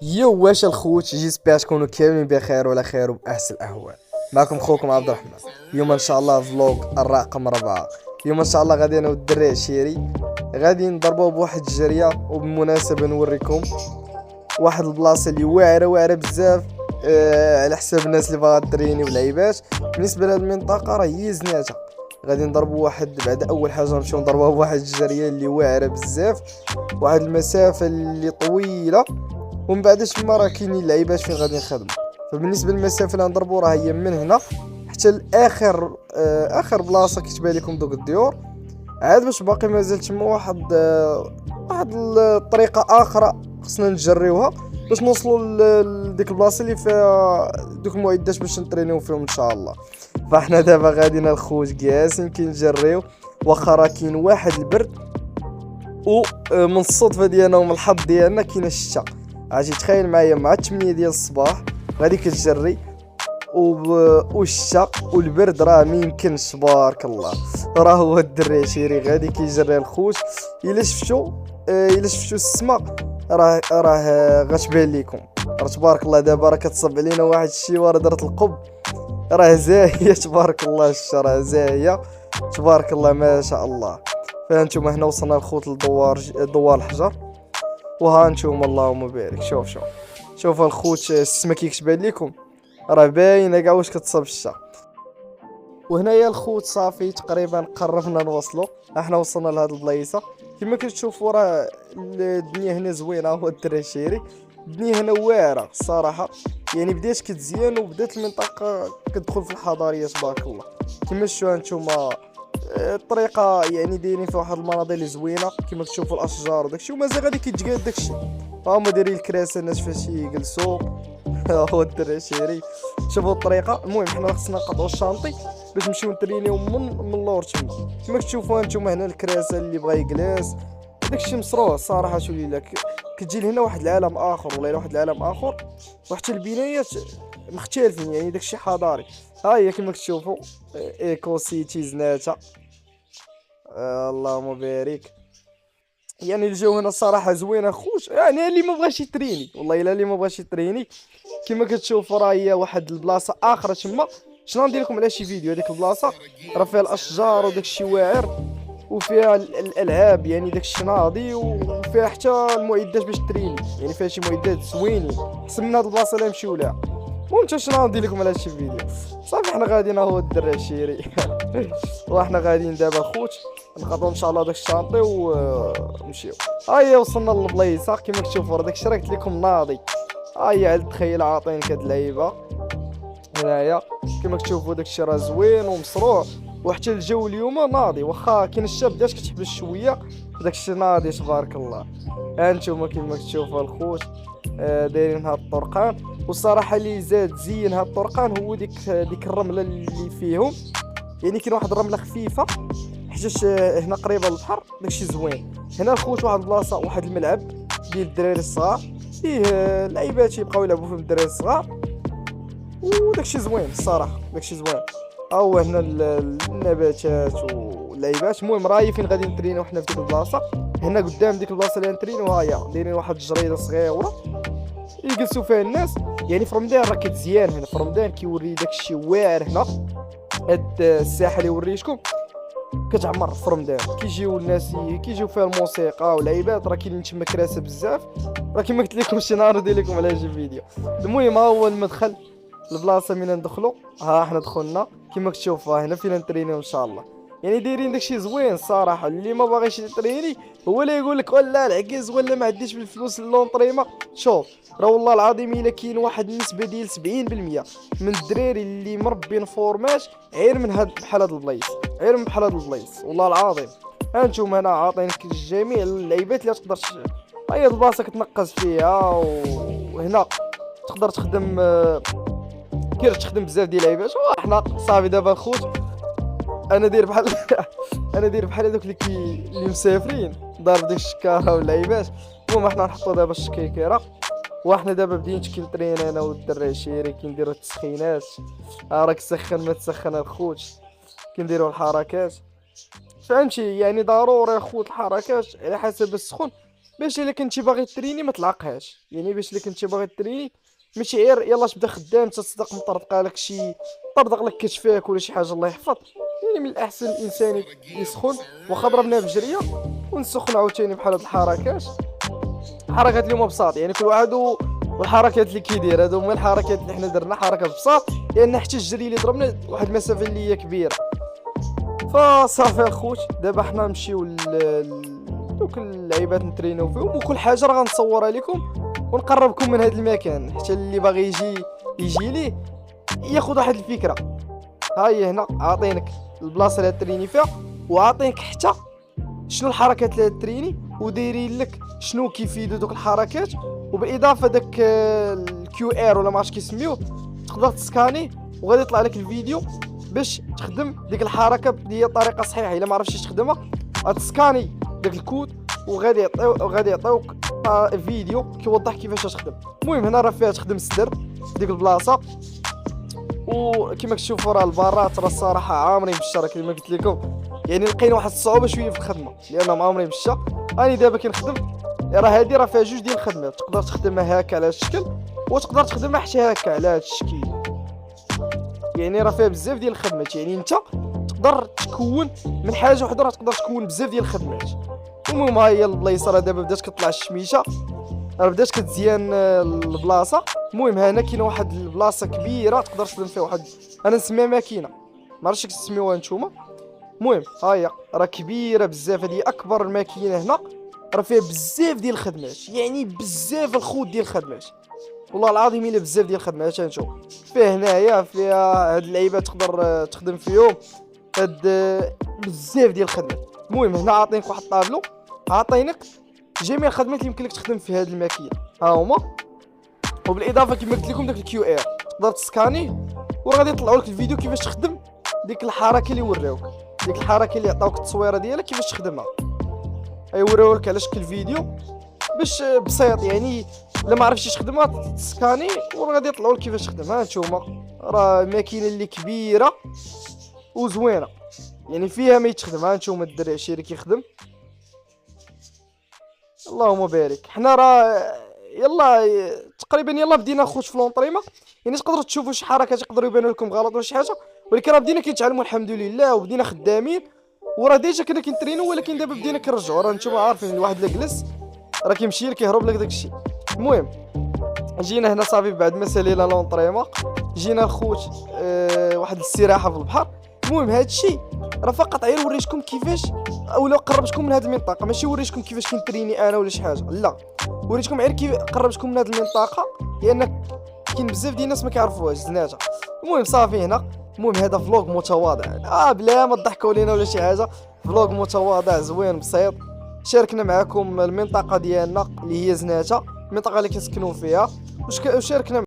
يو واش الخوت جيسبيغ تكونوا كاملين بخير وعلى خير وبأحسن الأحوال. معكم خوكم عبد الرحمن. اليوم ان شاء الله فلوق الرقم 4. اليوم ان شاء الله غادي انا والدري عشيري غادي نضربوا بواحد الجريه، وبالمناسبه نوريكم واحد البلاصه اللي واعره بزاف. على حساب الناس اللي باغا تريني ولعيبات. بالنسبه لهاد المنطقه راه هي زناتها. غادي نضربوا واحد بعد اول حاجه نمشيو نضربوها بواحد الجريه اللي واعره بزاف، واحد المسافه اللي طويله، ومن بعد تما راه كاينين لعيبات فين غادي نخدموا. فبالنسبه للمسافه اللي غنضربوا راه هي من هنا حتى لاخر اخر بلاصه كتبان لكم دوك الديور. عاد باش باقي مازال تما واحد الطريقه اخرى خصنا نجريوها باش نوصلوا لديك البلاصه اللي فيها دوك المعدات باش نترينيو فيهم ان شاء الله. فاحنا دابا غاديين الخوت جالسين كنجريو، واخا راه كاين واحد البرد، ومن الصدفه ديالنا ومن الحظ ديالنا كاين الشتا. اجي تخيل معايا مع 8 ديال الصباح غادي كتجري والشتا والبرد، راه ما يمكنش. تبارك الله، راه هو الدري عشيري غادي كيجري الخوت. الا شفتو السما راه غتبان لكم. راه تبارك الله دابا راه كتصب علينا واحد الشيوار درت القب، راه زاهيه تبارك الله. الشتا زاهيه تبارك الله ما شاء الله. فانتم هنا وصلنا الخوت لدوار الحجر، وها انتم اللهم بارك. شوف الخوت السما كي كتبان لكم راه باينه كاع واش كتصاب الشتا. وهنايا الخوت صافي تقريبا قربنا نوصلوا. احنا وصلنا لهاد البلايصه كما كتشوفوا، راه الدنيا هنا زوينه. هو الدري عشيري الدنيا هنا واعره الصراحه، يعني بدات كتزيان وبدات المنطقه كتدخل في الحضاريه تبارك الله. كما شفتوا انتم الطريقه، يعني دايرين في واحد المناظر اللي زوينه كما كتشوفوا الاشجار وداكشي، ومازال غادي كيتجاد داكشي. هما دايرين الكراسي الناس فاش يجلسوا. هو الدري عشيري شوفوا الطريقه. المهم حنا خصنا نقطعوا الشانطي باش نمشيو نترينيو من اللور تما. كما كتشوفوا انتم هنا الكراسه اللي بغا يجلس داكشي مسروع الصراحه. شو ليلى كتجي لهنا واحد العالم اخر، والله واحد العالم اخر، وحتى البنايات مختلفين، يعني داكشي حضاري. ها هي كما كتشوفوا ايكو سيتي زناتها. اللهم بارك. يعني الجو هنا الصراحه زوين اخوش، يعني اللي ما بغاش يتريني، والله الا اللي ما بغاش يتريني كما كتشوفوا راه هي واحد البلاصه اخرى تما. شنو ندير لكم على شي فيديو. هذيك البلاصه راه فيها الاشجار وداك الشيء واعر، وفيها الالعاب يعني داك الشيء ناضي، وفيها حتى المعدات باش تريني، يعني فيها شي معدات زوينين احسن من هاد البلاصه اللي نمشيو لها. المهم شنو ندير لكم على هادشي فيديو. صافي حنا غاديين اهو الدري عشيري. وحنا غاديين دابا خوت نقطعوا ان شاء الله داك الشانطي ونمشيو. ها هي وصلنا للبلايصه كما كتشوفوا، راه داك الشيء راه قلت لكم ناضي. ها هي عاد تخيل عاطينك هاد اللعيبه هنايا كما كتشوفوا داك الشيء راه زوين ومصروع، وحتى الجو اليوم ناضي، واخا كاين الشاب بدات كتحبس شويه داك الشيء ناضي تبارك الله. ها انتم كما كتشوفوا الخوت دايرين هاد الطرقان. والصراحه اللي زاد زين هاد الطرقان هو ديك الرمله اللي فيهم، يعني كاين واحد الرمله خفيفه حيتاش هنا قريبه للبحر داكشي زوين. هنا الخوت واحد البلاصه واحد الملعب ديال الدراري الصغار فيه اللعيبات يبقاو يلعبوا فيه الدراري الصغار، وداكشي زوين الصراحه داكشي زوين. ها هو هنا النباتات واللعيبات. المهم راهي فين غادي نترينو حنا في ديك البلاصه هنا قدام ديك البلاصه اللي نترينو. ها هي دايرين واحد الجريده صغيره يجلسوا فيها الناس. يعني في رمضان راه كتزيان هنا، في رمضان كيوري داكشي واعر هنا. هاد الساحه اللي وريتكم كتعمر في رمضان، كيجيو الناس كيجيو فيها الموسيقى واللعيبات. راه كاينين تما كراسه بزاف، راه كيما قلت لكم شي نهار ندير لكم على شي فيديو. المهم ها هو المدخل البلاصه من ندخلوا. ها حنا دخلنا كيما كتشوفوا هنا فين نترينيو ان شاء الله. يعني دايرين داكشي زوين الصراحه. اللي ما باغيش يتريني هو اللي يقول لك ولا العكاز ولا ما عنديش بالفلوس اللونطريما. شوف راه والله العظيم الا كاين واحد النسبه ديال 70% من الدراري اللي مربين فورماج غير من بحال هاد البلايص، غير من بحال هاد البلايص والله العظيم. هانتوما هنا عاطينك جميع اللعيبات اللي تقدر هي البلاصه كتنقز فيها. وهنا تقدر تخدم تخدم بزاف ديال اللعيبات. وحنا صافي دابا الخوت انا داير بحال انا داير بحال هذوك اللي مسافرين ضارب ديك الشكاره واللعيبات. المهم حنا نحطوا دابا الشكيكيره، وحنا دابا بدينا كنترين انا والدري عشيري كنديروا التسخينات. راك سخن ما تسخن الخوت كنديروا الحركات، فهمتي؟ يعني ضروري الخوت الحركات على حسب السخون باش الا كنتي باغي تريني ما تلعقهاش، يعني باش الا كنتي باغي تريني ماشي غير يلا تبدا خدام تصدق مطرطقه لك شي طرطق لك كتفاك ولا شي حاجه الله يحفظ. يعني من الاحسن الانسان يسخن. واخا ضربنا بجريه ونسخن عاوتاني بحال هاد الحركات، الحركات اللي هما بساط، يعني كل واحد والحركات اللي كيدير. هادو هما الحركات اللي حنا درنا، حركات بساط، لان حتى الجري اللي ضربنا واحد المسافه اللي هي كبيره. فصافي اخوت دابا حنا نمشيو دوك اللعيبات نترينو فيهم، وكل حاجه راه غنصورها لكم ونقربكم من هذا المكان حتى اللي باغي يجي ليه ياخذ واحد الفكره. ها هي هنا عاطينك البلاصه اللي تريني فيها، وعاطينك حتى شنو الحركات اللي تريني، ودايرين لك شنو كيفيدوا دوك الحركات. وبالاضافه داك الكيو ار ولا ما عرفتش كيسميوه، تقدر تسكاني وغادي يطلع لك الفيديو باش تخدم ديك الحركه بدي طريقه صحيحه. الا ما عرفتيش تخدمها غتسكاني داك الكود وغادي يعطيوك فيديو كيوضح كيفاش تخدم. المهم هنا راه فيها تخدم السدر ديك البلاصه، وكما كتشوفوا راه البارات راه الصراحه عامرين بالشرا كما قلت لكم. يعني لقينا واحد الصعوبه شويه في الخدمه لانهم عامرين بالشا. راني دابا كنخدم، راه هادي راه فيها جوج ديال الخدمات، تقدر تخدمها هكا على هاد الشكل وتقدر تخدمها حتى هكا على هاد الشكل. يعني راه فيها بزاف ديال الخدمات، يعني انت تقدر تكون من حاجه وحده راه تقدر تكون بزاف ديال الخدمات. المهم ها هي البلايصه راه دابا بدات كطلع الشميشه، راه بدات كتزيان البلاصه. المهم هنا كاينه واحد البلاصه كبيره تقدر تخدم فيها واحد، انا نسميها ماكينه ما عرفتش كيف تسميوها نتوما. المهم ها هي راه كبيره بزاف، هذه اكبر ماكينه هنا، راه فيها بزاف ديال الخدمات، يعني بزاف الخوت ديال الخدمات والله العظيم الا بزاف ديال الخدمات. نشوف فيه هنايا فيها هاد اللعيبه تقدر تخدم فيهم هاد بزاف ديال الخدمات. المهم هنا عاطينك واحد الطابلو، عاطينك جميع الخدمات اللي يمكن لك تخدم في هاد الماكينه ها هما. وبالاضافه كما قلت لكم داك الكيو ار تقدر تسكاني وغادي يطلعوا لك الفيديو كيفاش تخدم ديك الحركه اللي وراوك، ديك الحركه اللي عطاوك التصويره ديالها كيفاش تخدمها. يوراو لك على شكل فيديو باش بسيط، يعني الا ما عرفتيش تخدمها تسكاني وغادي يطلعوا لك كيفاش تخدمها. هانتوما راه ماكينه اللي كبيره وزوينه، يعني فيها ما يتخدم. هانتوما الدري هادشي اللي كيخدم، اللهم بارك. حنا راه يلا تقريبا يلا بدينا نخوش في لونطريما، يعني تقدروا تشوفوا شي حركات يقدروا يبانوا لكم غلط ولا شي حاجه، ولكن راه بدينا كنتعلموا الحمد لله وبدينا خدامين. وراه ديجا كنا كنترينو، ولكن دابا بدينا كنرجعوا. راه نتوما عارفين الواحد اللي جلس راه كيمشي كيهرب لك داكشي. المهم جينا هنا صافي بعد ما سالينا لونطريما، جينا الخوت واحد الاستراحه في البحر. المهم هادشي راه فقط غير وريتكم كيفاش اولا قربتكم من هذه المنطقه، ماشي وريتكم كيفاش كنتريني انا ولا شي حاجه، لا وريتكم غير كيف قربتكم من هذه المنطقه، لان كاين بزاف ديال الناس ما كيعرفوهاش زناتها. المهم صافي هنا، المهم هذا فلوق متواضع بلا ما تضحكوا علينا ولا شي حاجه، فلوق متواضع زوين بسيط. شاركنا معكم المنطقه ديالنا اللي هي زناتها، المنطقه اللي كنسكنوا فيها، وشاركنا